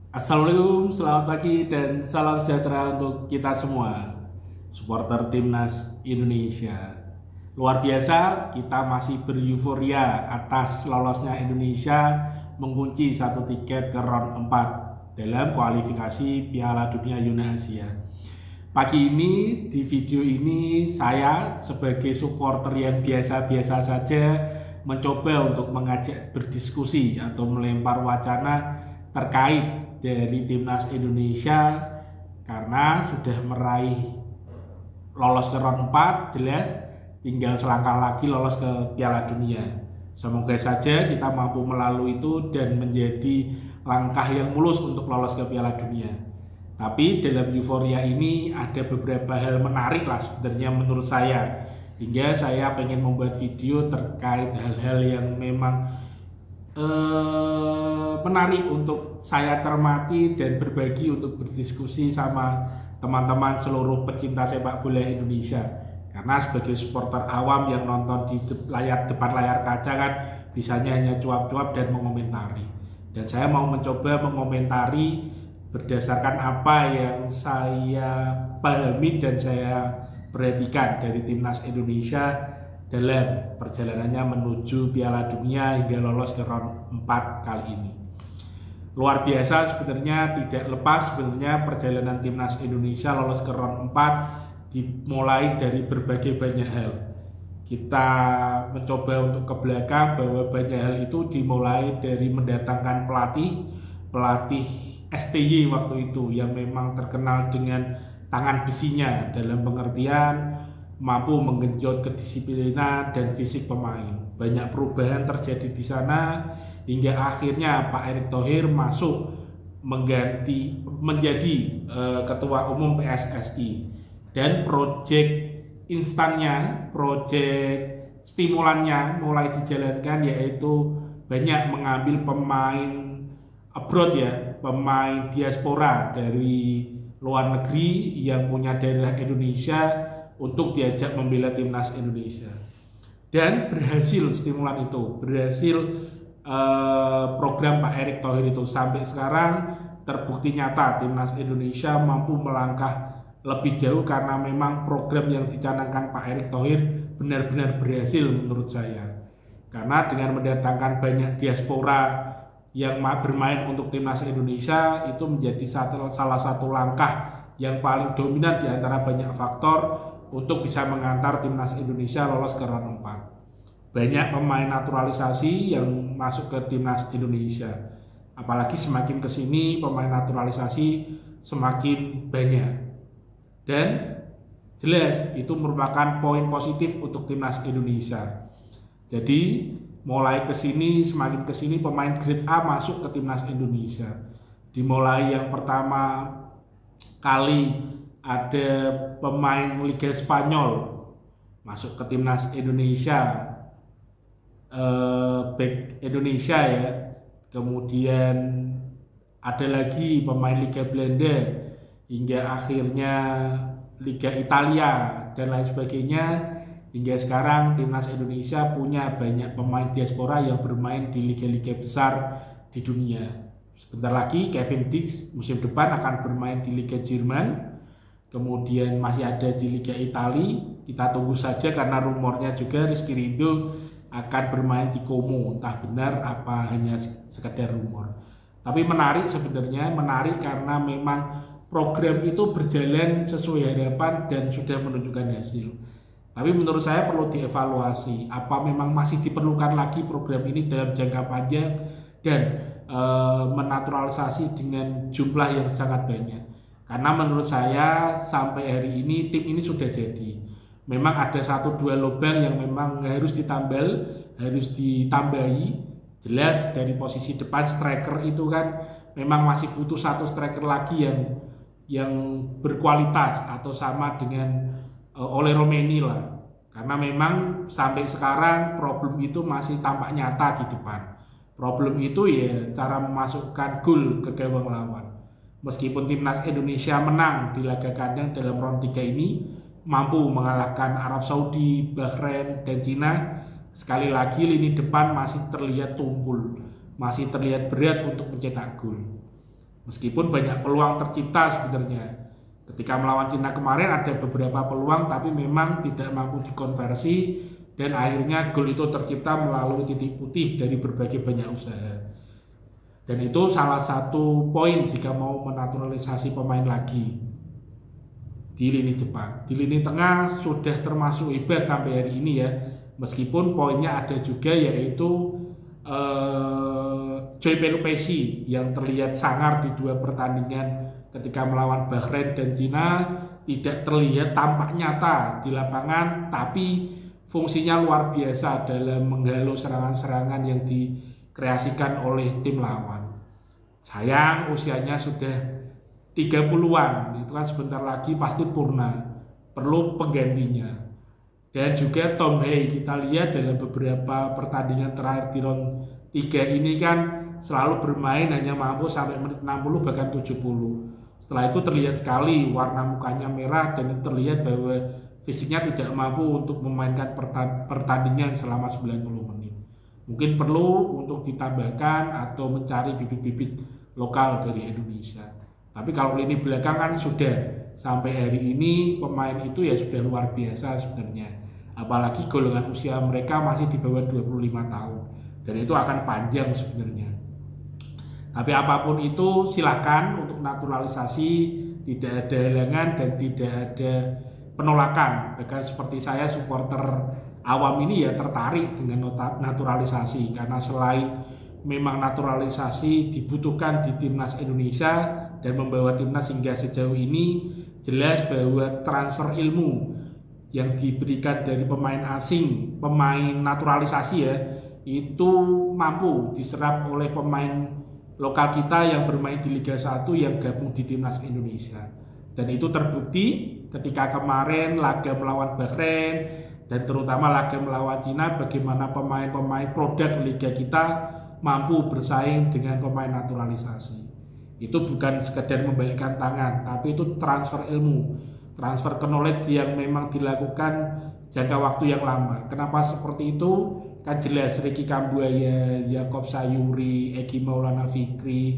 Assalamualaikum, selamat pagi dan salam sejahtera untuk kita semua, supporter timnas Indonesia. Luar biasa, kita masih beryuforia atas lolosnya Indonesia mengunci satu tiket ke round 4 dalam kualifikasi Piala Dunia Yuna Asia. Pagi ini, di video ini saya sebagai supporter yang biasa-biasa saja mencoba untuk mengajak berdiskusi atau melempar wacana terkait dari timnas Indonesia karena sudah meraih lolos ke round 4, jelas tinggal selangkah lagi lolos ke Piala Dunia. Semoga saja kita mampu melalui itu dan menjadi langkah yang mulus untuk lolos ke Piala Dunia. Tapi dalam euforia ini ada beberapa hal menarik lah sebenarnya menurut saya, hingga saya pengen membuat video terkait hal-hal yang memang menarik untuk saya cermati dan berbagi untuk berdiskusi sama teman-teman seluruh pecinta sepak bola Indonesia. Karena sebagai supporter awam yang nonton di depan layar kaca kan bisanya hanya cuap-cuap dan mengomentari. Dan saya mau mencoba mengomentari berdasarkan apa yang saya pahami dan saya perhatikan dari timnas Indonesia dalam perjalanannya menuju Piala Dunia hingga lolos ke round 4 kali ini. Luar biasa sebenarnya, tidak lepas sebenarnya perjalanan timnas Indonesia lolos ke round 4 dimulai dari berbagai banyak hal. Kita mencoba untuk ke belakang bahwa banyak hal itu dimulai dari mendatangkan pelatih STY waktu itu yang memang terkenal dengan tangan besinya dalam pengertian mampu menggenjot kedisiplinan dan fisik pemain. Banyak perubahan terjadi di sana hingga akhirnya Pak Erick Thohir masuk menjadi ketua umum PSSI, dan proyek instannya, proyek stimulannya mulai dijalankan, yaitu banyak mengambil pemain abroad ya, pemain diaspora dari luar negeri yang punya daerah Indonesia untuk diajak membela timnas Indonesia. Dan berhasil stimulan itu, berhasil program Pak Erick Thohir itu sampai sekarang terbukti nyata timnas Indonesia mampu melangkah lebih jauh karena memang program yang dicanangkan Pak Erick Thohir benar-benar berhasil menurut saya. Karena dengan mendatangkan banyak diaspora yang bermain untuk timnas Indonesia itu menjadi salah satu langkah yang paling dominan di antara banyak faktor untuk bisa mengantar timnas Indonesia lolos ke round 4. Banyak pemain naturalisasi yang masuk ke timnas Indonesia. Apalagi semakin kesini pemain naturalisasi semakin banyak. Dan jelas itu merupakan poin positif untuk timnas Indonesia. Jadi mulai kesini, semakin kesini pemain grade A masuk ke timnas Indonesia. Dimulai yang pertama kali ada pemain Liga Spanyol masuk ke timnas Indonesia, back Indonesia ya. Kemudian ada lagi pemain Liga Belanda hingga akhirnya Liga Italia dan lain sebagainya. Hingga sekarang timnas Indonesia punya banyak pemain diaspora yang bermain di liga-liga besar di dunia. Sebentar lagi Kevin Dix musim depan akan bermain di Liga Jerman. Kemudian masih ada di Liga Italia. Kita tunggu saja karena rumornya juga Rizky Ridho akan bermain di Como. Entah benar apa hanya sekedar rumor. Tapi menarik sebenarnya, menarik karena memang program itu berjalan sesuai harapan dan sudah menunjukkan hasil. Tapi menurut saya perlu dievaluasi, apa memang masih diperlukan lagi program ini dalam jangka panjang dan menaturalisasi dengan jumlah yang sangat banyak. Karena menurut saya sampai hari ini tim ini sudah jadi. Memang ada 1-2 lubang yang memang harus ditambahi. Jelas dari posisi depan striker itu kan memang masih butuh satu striker lagi yang berkualitas atau sama dengan oleh Romeni lah. Karena memang sampai sekarang problem itu masih tampak nyata di depan. Problem itu ya cara memasukkan gol ke gawang lawan. Meskipun timnas Indonesia menang di laga kandang dalam round 3 ini, mampu mengalahkan Arab Saudi, Bahrain, dan Cina, sekali lagi lini depan masih terlihat tumpul, masih terlihat berat untuk mencetak gol. Meskipun banyak peluang tercipta sebenarnya. Ketika melawan Cina kemarin ada beberapa peluang tapi memang tidak mampu dikonversi dan akhirnya gol itu tercipta melalui titik putih dari berbagai banyak usaha. Dan itu salah satu poin jika mau menaturalisasi pemain lagi di lini depan. Di lini tengah sudah termasuk hebat sampai hari ini ya. Meskipun poinnya ada juga yaitu Joy Pelupesi yang terlihat sangar di 2 pertandingan ketika melawan Bahrain dan Cina, tidak terlihat tampak nyata di lapangan tapi fungsinya luar biasa dalam menghalau serangan-serangan yang dikreasikan oleh tim lawan. Sayang usianya sudah 30-an, itu kan sebentar lagi pasti purna, perlu penggantinya. Dan juga Tom Hay kita lihat dalam beberapa pertandingan terakhir di round 3 ini kan selalu bermain hanya mampu sampai menit 60 bahkan 70. Setelah itu terlihat sekali warna mukanya merah dan terlihat bahwa fisiknya tidak mampu untuk memainkan pertandingan selama 90 menit. Mungkin perlu untuk ditambahkan atau mencari bibit-bibit lokal dari Indonesia. Tapi kalau lini belakang kan sudah sampai hari ini pemain itu ya sudah luar biasa sebenarnya. Apalagi golongan usia mereka masih di bawah 25 tahun. Dan itu akan panjang sebenarnya. Tapi apapun itu silahkan untuk naturalisasi, tidak ada halangan dan tidak ada penolakan. Bahkan seperti saya supporter awam ini ya tertarik dengan naturalisasi karena selain memang naturalisasi dibutuhkan di timnas Indonesia dan membawa timnas hingga sejauh ini, jelas bahwa transfer ilmu yang diberikan dari pemain asing, pemain naturalisasi ya, itu mampu diserap oleh pemain lokal kita yang bermain di Liga 1 yang gabung di timnas Indonesia. Dan itu terbukti ketika kemarin laga melawan Bahrain dan terutama laga melawan Cina, bagaimana pemain-pemain produk Liga kita mampu bersaing dengan pemain naturalisasi. Itu bukan sekedar membalikkan tangan, tapi itu transfer ilmu, transfer knowledge yang memang dilakukan jangka waktu yang lama. Kenapa seperti itu? Kan jelas Ricky Kambuaya, Yaakob Sayuri, Egy Maulana Fikri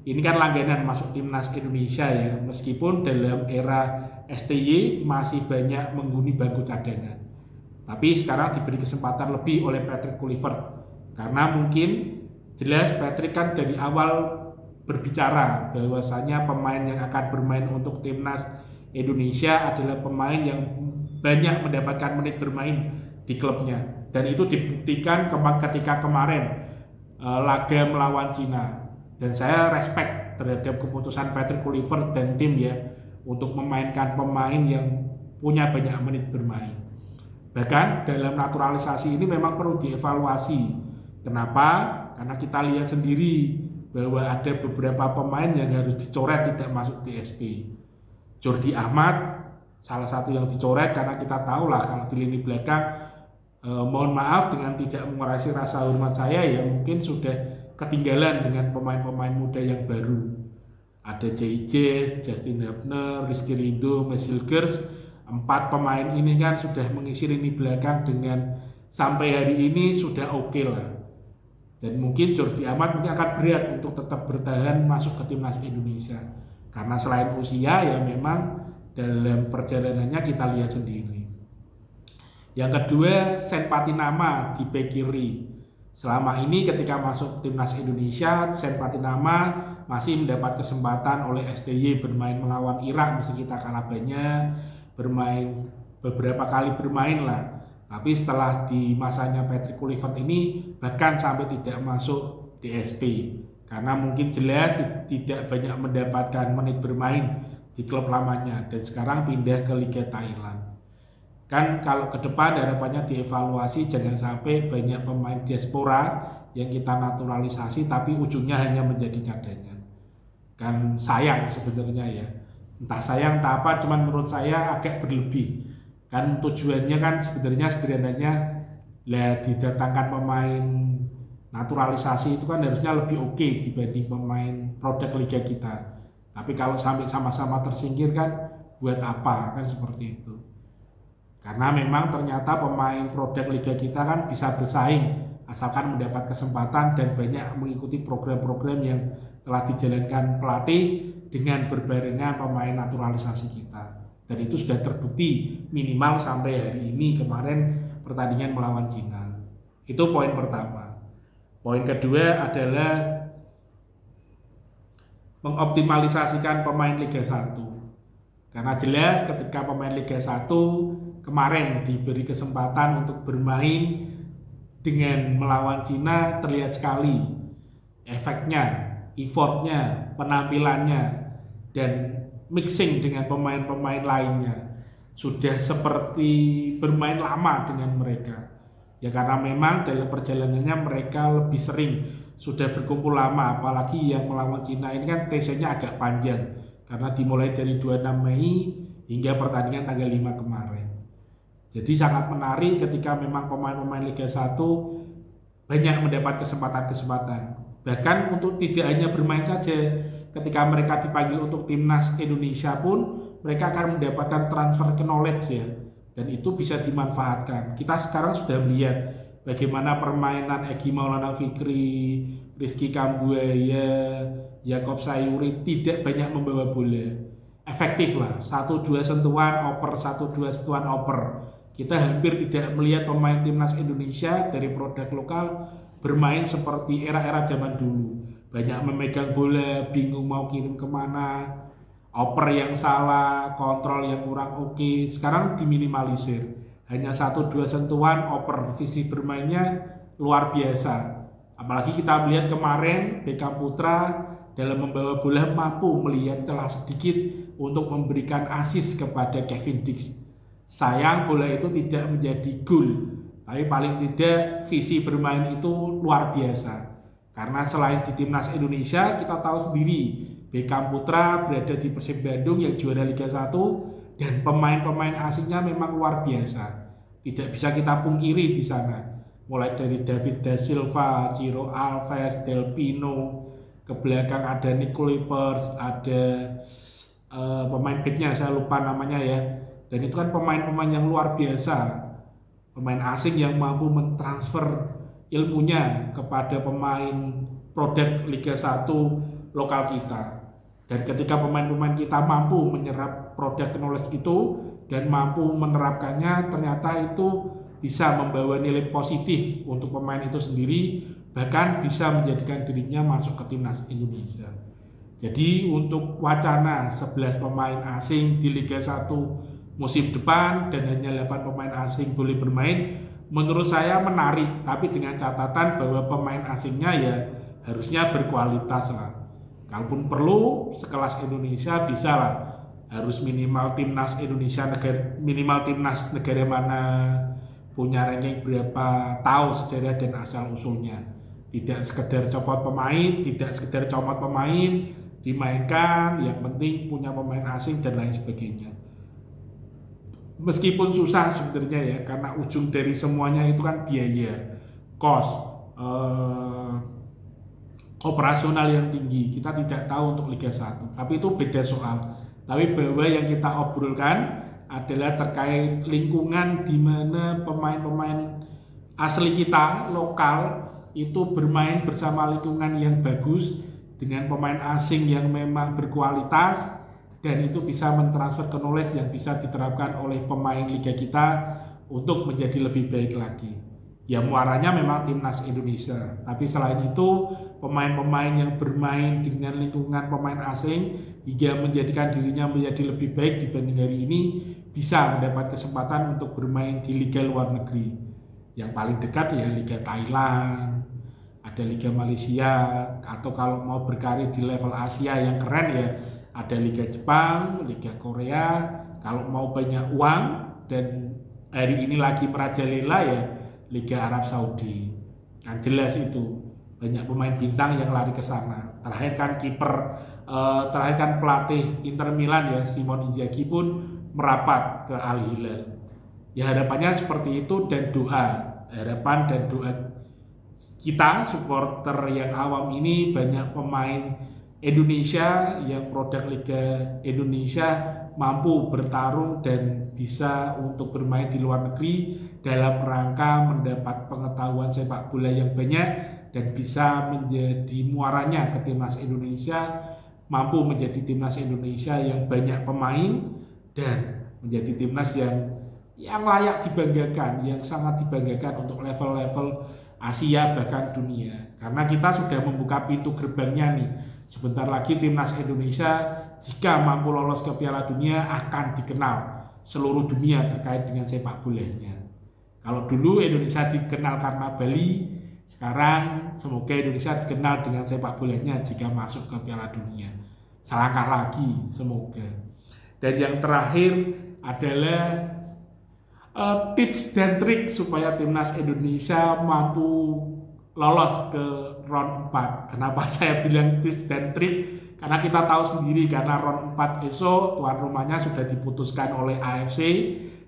ini kan langganan masuk timnas Indonesia ya, meskipun dalam era STY masih banyak menghuni bangku cadangan. Tapi sekarang diberi kesempatan lebih oleh Patrick Kluivert karena mungkin jelas Patrick kan dari awal berbicara bahwasanya pemain yang akan bermain untuk timnas Indonesia adalah pemain yang banyak mendapatkan menit bermain di klubnya. Dan itu dibuktikan ketika kemarin laga melawan Cina. Dan saya respect terhadap keputusan Patrick Kluivert dan tim ya untuk memainkan pemain yang punya banyak menit bermain. Bahkan dalam naturalisasi ini memang perlu dievaluasi. Kenapa? Karena kita lihat sendiri bahwa ada beberapa pemain yang harus dicoret tidak masuk TSP. Jordi Ahmad salah satu yang dicoret karena kita tahu lah kalau di lini belakang mohon maaf dengan tidak mengurangi rasa hormat saya ya mungkin sudah ketinggalan dengan pemain-pemain muda yang baru. Ada JJ, Justin Hubner, Rizky Ridho, Mes Hilgers. 4 pemain ini kan sudah mengisi lini belakang dengan sampai hari ini sudah oke lah. Dan mungkin Jordi Ahmad mungkin akan berat untuk tetap bertahan masuk ke timnas Indonesia. Karena selain usia ya memang dalam perjalanannya kita lihat sendiri. Yang kedua, Sen Patinama di bek kiri. Selama ini ketika masuk timnas Indonesia, Sen Patinama masih mendapat kesempatan oleh STY bermain melawan Irak, meski kita kalah banyak, bermain beberapa kali bermain lah. Tapi setelah di masanya Patrick Kluivert ini bahkan sampai tidak masuk DSP karena mungkin jelas tidak banyak mendapatkan menit bermain di klub lamanya dan sekarang pindah ke Liga Thailand. Kan kalau ke depan harapannya dievaluasi jangan sampai banyak pemain diaspora yang kita naturalisasi tapi ujungnya hanya menjadi cadangan. Kan sayang sebenarnya ya. Entah sayang entah apa, cuman menurut saya agak berlebih. Kan tujuannya kan sebenarnya sederhananya lah didatangkan pemain naturalisasi itu kan harusnya lebih oke dibanding pemain produk liga kita. Tapi kalau sampai sama-sama tersingkir kan buat apa, kan seperti itu. Karena memang ternyata pemain produk liga kita kan bisa bersaing asalkan mendapat kesempatan dan banyak mengikuti program-program yang telah dijalankan pelatih dengan berbarengan pemain naturalisasi kita. Dan itu sudah terbukti minimal sampai hari ini kemarin pertandingan melawan Cina. Itu poin pertama. Poin kedua adalah mengoptimalisasikan pemain Liga 1. Karena jelas ketika pemain Liga 1 kemarin diberi kesempatan untuk bermain dengan melawan Cina, terlihat sekali efeknya, effortnya, penampilannya, dan mixing dengan pemain-pemain lainnya sudah seperti bermain lama dengan mereka. Ya karena memang dalam perjalanannya mereka lebih sering sudah berkumpul lama, apalagi yang melawan Cina ini kan TC-nya agak panjang karena dimulai dari 26 Mei hingga pertandingan tanggal 5 kemarin. Jadi sangat menarik ketika memang pemain-pemain Liga 1 banyak mendapat kesempatan-kesempatan. Bahkan untuk tidak hanya bermain saja, ketika mereka dipanggil untuk timnas Indonesia pun mereka akan mendapatkan transfer knowledge ya. Dan itu bisa dimanfaatkan. Kita sekarang sudah melihat bagaimana permainan Egy Maulana Fikri, Rizky Kambuaya, Yaakob Sayuri tidak banyak membawa bola. Efektif lah, 1-2 sentuhan oper, 1-2 sentuhan oper. Kita hampir tidak melihat pemain timnas Indonesia dari produk lokal bermain seperti era-era zaman dulu. Banyak memegang bola, bingung mau kirim kemana, oper yang salah, kontrol yang kurang oke. Sekarang diminimalisir. Hanya 1-2 sentuhan, oper, visi bermainnya luar biasa. Apalagi kita melihat kemarin Beckham Putra dalam membawa bola mampu melihat celah sedikit untuk memberikan assist kepada Kevin Dix. Sayang bola itu tidak menjadi gol, tapi paling tidak visi bermain itu luar biasa. Karena selain di timnas Indonesia, kita tahu sendiri Beckham Putra berada di Persib Bandung yang juara Liga 1 dan pemain-pemain asingnya memang luar biasa. Tidak bisa kita pungkiri di sana. Mulai dari David Da Silva, Ciro Alves, Del Pino, ke belakang ada Nico Lepers, ada pemain backnya saya lupa namanya ya. Dan itu kan pemain-pemain yang luar biasa. Pemain asing yang mampu mentransfer ilmunya kepada pemain produk Liga 1 lokal kita. Dan ketika pemain-pemain kita mampu menyerap produk knowledge itu dan mampu menerapkannya, ternyata itu bisa membawa nilai positif untuk pemain itu sendiri, bahkan bisa menjadikan dirinya masuk ke timnas Indonesia. Jadi untuk wacana 11 pemain asing di Liga 1 musim depan dan hanya 8 pemain asing boleh bermain, menurut saya menarik, tapi dengan catatan bahwa pemain asingnya ya harusnya berkualitas lah. Kalaupun perlu sekelas Indonesia bisa lah, harus minimal timnas Indonesia minimal timnas negara mana, punya ranking berapa, tahu sejarah dan asal usulnya. Tidak sekedar copot pemain, tidak sekedar comot pemain, dimainkan, yang penting punya pemain asing dan lain sebagainya. Meskipun susah sebenarnya ya, karena ujung dari semuanya itu kan biaya, cost, operasional yang tinggi. Kita tidak tahu untuk Liga 1, tapi itu beda soal. Tapi bahwa yang kita obrolkan adalah terkait lingkungan di mana pemain-pemain asli kita lokal itu bermain bersama lingkungan yang bagus dengan pemain asing yang memang berkualitas, dan itu bisa mentransfer ke knowledge yang bisa diterapkan oleh pemain liga kita untuk menjadi lebih baik lagi. Ya muaranya memang timnas Indonesia, tapi selain itu pemain-pemain yang bermain dengan lingkungan pemain asing hingga menjadikan dirinya menjadi lebih baik dibanding hari ini bisa mendapat kesempatan untuk bermain di liga luar negeri. Yang paling dekat ya Liga Thailand, ada Liga Malaysia, atau kalau mau berkarir di level Asia yang keren ya ada Liga Jepang, Liga Korea. Kalau mau banyak uang dan hari ini lagi merajalela ya Liga Arab Saudi. Kan jelas itu banyak pemain bintang yang lari ke sana. Terakhir kan terakhir kan pelatih Inter Milan ya Simone Inzaghi pun merapat ke Al Hilal. Ya harapannya seperti itu, dan harapan dan doa kita supporter yang awam ini banyak pemain Indonesia yang produk Liga Indonesia mampu bertarung dan bisa untuk bermain di luar negeri dalam rangka mendapat pengetahuan sepak bola yang banyak dan bisa menjadi muaranya ke timnas Indonesia, mampu menjadi timnas Indonesia yang banyak pemain dan menjadi timnas yang layak dibanggakan, yang sangat dibanggakan untuk level-level Asia bahkan dunia. Karena kita sudah membuka pintu gerbangnya nih. Sebentar lagi timnas Indonesia jika mampu lolos ke Piala Dunia akan dikenal seluruh dunia terkait dengan sepak bolanya. Kalau dulu Indonesia dikenal karena Bali, sekarang semoga Indonesia dikenal dengan sepak bolanya jika masuk ke Piala Dunia. Selangkah lagi, semoga. Dan yang terakhir adalah tips dan trik supaya timnas Indonesia mampu lolos ke round 4. Kenapa saya bilang tips dan trik? Karena kita tahu sendiri, karena round 4 esok tuan rumahnya sudah diputuskan oleh AFC,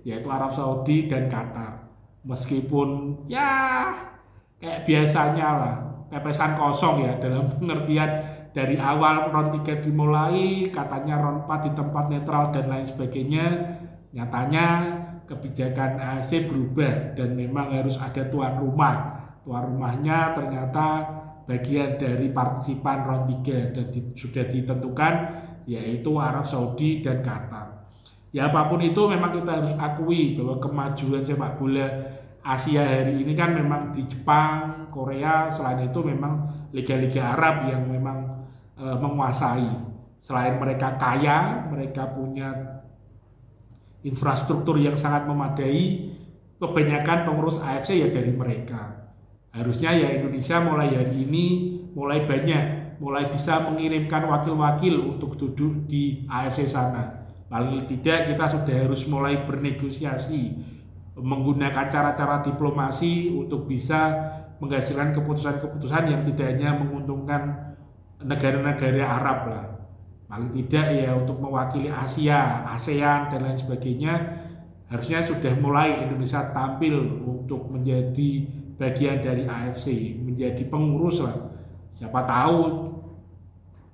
yaitu Arab Saudi dan Qatar. Meskipun ya kayak biasanya lah, pepesan kosong ya, dalam pengertian dari awal round 3 dimulai katanya round 4 di tempat netral dan lain sebagainya. Nyatanya kebijakan AFC berubah dan memang harus ada tuan rumah. Tuan rumahnya ternyata bagian dari partisipan round 3 dan sudah ditentukan yaitu Arab Saudi dan Qatar. Ya apapun itu memang kita harus akui bahwa kemajuan sepak bola Asia hari ini kan memang di Jepang, Korea, selain itu memang liga-liga Arab yang memang menguasai. Selain mereka kaya, mereka punya infrastruktur yang sangat memadai, kebanyakan pengurus AFC ya dari mereka. Harusnya ya Indonesia mulai hari ini mulai bisa mengirimkan wakil-wakil untuk duduk di AFC sana. Paling tidak kita sudah harus mulai bernegosiasi, menggunakan cara-cara diplomasi untuk bisa menghasilkan keputusan-keputusan yang tidak hanya menguntungkan negara-negara Arab lah. Paling tidak ya untuk mewakili Asia, ASEAN dan lain sebagainya, harusnya sudah mulai Indonesia tampil untuk menjadi bagian dari AFC, menjadi pengurus lah. Siapa tahu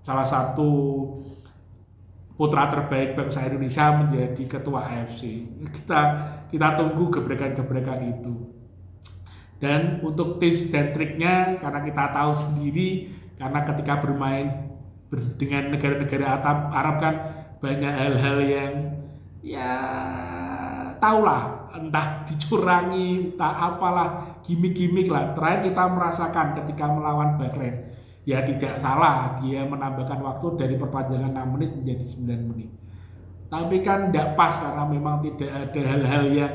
salah satu putra terbaik bangsa Indonesia menjadi ketua AFC. Kita tunggu gebrakan-gebrakan itu. Dan untuk tips dan triknya, karena kita tahu sendiri, karena ketika bermain dengan negara-negara Arab kan banyak hal-hal yang ya tahulah, entah dicurangi, entah apalah, gimmick-gimmick lah. Terakhir kita merasakan ketika melawan Bahrain, ya tidak salah dia menambahkan waktu dari perpanjangan 6 menit menjadi 9 menit. Tapi kan tidak pas karena memang tidak ada hal-hal yang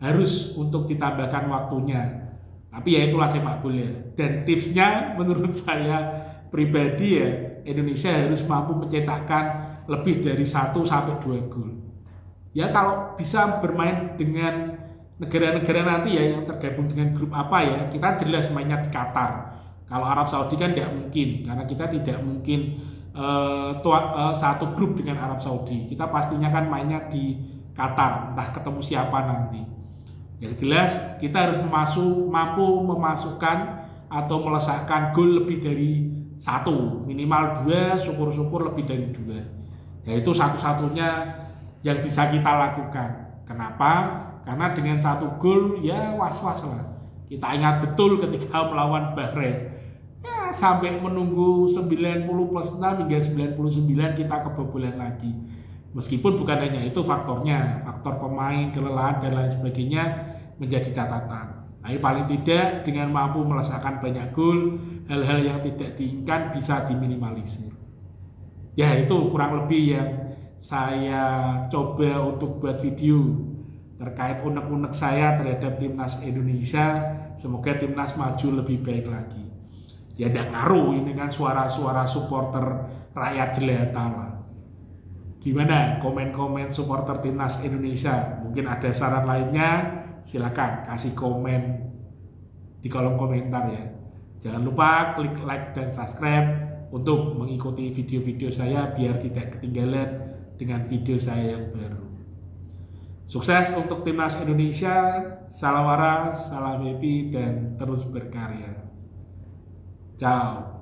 harus untuk ditambahkan waktunya. Tapi ya itulah sepak bola. Dan tipsnya menurut saya pribadi ya, Indonesia harus mampu mencetakkan lebih dari 1 sampai 2 gol. Ya kalau bisa bermain dengan negara-negara nanti ya yang tergabung dengan grup apa ya, kita jelas mainnya di Qatar. Kalau Arab Saudi kan tidak mungkin, karena kita tidak mungkin satu grup dengan Arab Saudi. Kita pastinya kan mainnya di Qatar, entah ketemu siapa nanti. Yang jelas kita harus mampu memasukkan atau melesakkan gol lebih dari 1, minimal 2, syukur-syukur lebih dari 2. Yaitu satu-satunya yang bisa kita lakukan. Kenapa? Karena dengan 1 gol ya was-was lah. Kita ingat betul ketika melawan Bahrain, ya sampai menunggu 90+6 hingga 99 kita kebobolan lagi. Meskipun bukan hanya itu faktornya, faktor pemain, kelelahan dan lain sebagainya menjadi catatan. Tapi paling tidak dengan mampu melesakkan banyak gol, hal-hal yang tidak diinginkan bisa diminimalisir. Ya itu kurang lebih yang saya coba untuk buat video terkait unek-unek saya terhadap timnas Indonesia. Semoga timnas maju lebih baik lagi. Ya tidak ngaruh, ini kan suara-suara supporter rakyat jelata lah. Gimana komen-komen supporter timnas Indonesia? Mungkin ada saran lainnya, silakan kasih komen di kolom komentar ya. Jangan lupa klik like dan subscribe untuk mengikuti video-video saya biar tidak ketinggalan dengan video saya yang baru. Sukses untuk timnas Indonesia, salam waras, salam happy, dan terus berkarya. Ciao.